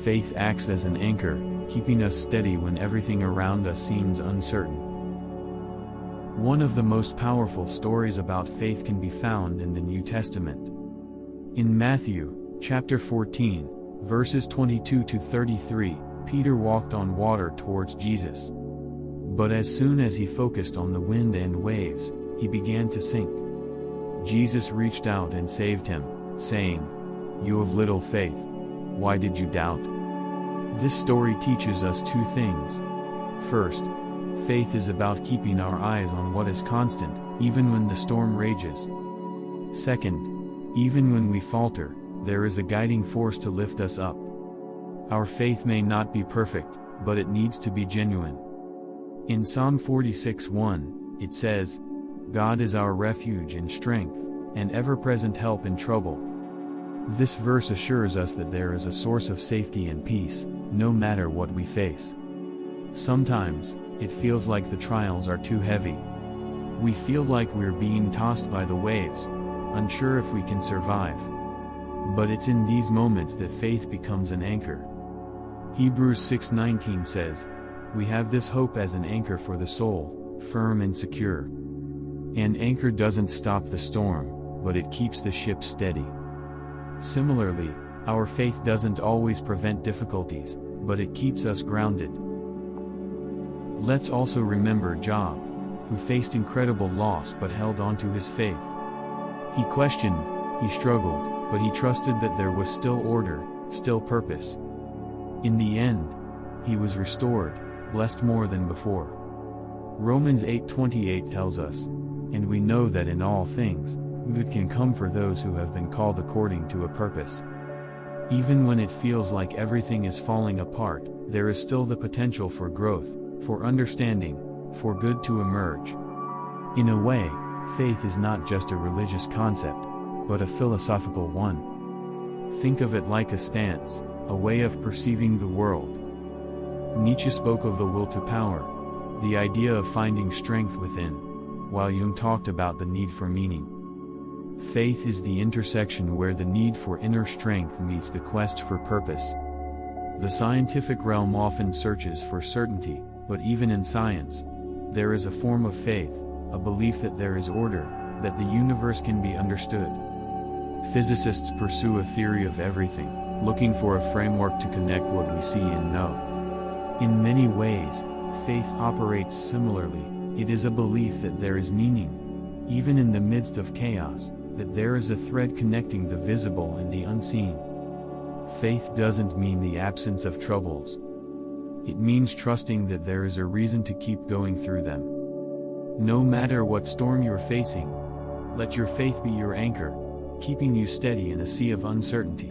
Faith acts as an anchor, keeping us steady when everything around us seems uncertain. One of the most powerful stories about faith can be found in the New Testament. In Matthew, chapter 14, verses 22 to 33, Peter walked on water towards Jesus. But as soon as he focused on the wind and waves, he began to sink. Jesus reached out and saved him, saying, "You of little faith, why did you doubt?" This story teaches us two things. First, faith is about keeping our eyes on what is constant, even when the storm rages. Second, even when we falter, there is a guiding force to lift us up. Our faith may not be perfect, but it needs to be genuine. In Psalm 46:1, it says, "God is our refuge and strength, an ever-present help in trouble." This verse assures us that there is a source of safety and peace, no matter what we face. Sometimes, it feels like the trials are too heavy. We feel like we're being tossed by the waves, unsure if we can survive. But it's in these moments that faith becomes an anchor. Hebrews 6:19 says, "We have this hope as an anchor for the soul, firm and secure." An anchor doesn't stop the storm, but it keeps the ship steady. Similarly, our faith doesn't always prevent difficulties, but it keeps us grounded. Let's also remember Job, who faced incredible loss but held on to his faith. He questioned, he struggled, but he trusted that there was still order, still purpose. In the end, he was restored, blessed more than before. Romans 8:28 tells us, "And we know that in all things, good can come for those who have been called according to a purpose." Even when it feels like everything is falling apart, there is still the potential for growth, for understanding, for good to emerge. In a way, faith is not just a religious concept, but a philosophical one. Think of it like a stance, a way of perceiving the world. Nietzsche spoke of the will to power, the idea of finding strength within, while Jung talked about the need for meaning. Faith is the intersection where the need for inner strength meets the quest for purpose. The scientific realm often searches for certainty, but even in science, there is a form of faith, a belief that there is order, that the universe can be understood. Physicists pursue a theory of everything, looking for a framework to connect what we see and know. In many ways, faith operates similarly. It is a belief that there is meaning, even in the midst of chaos, that there is a thread connecting the visible and the unseen. Faith doesn't mean the absence of troubles. It means trusting that there is a reason to keep going through them. No matter what storm you're facing, let your faith be your anchor, keeping you steady in a sea of uncertainty.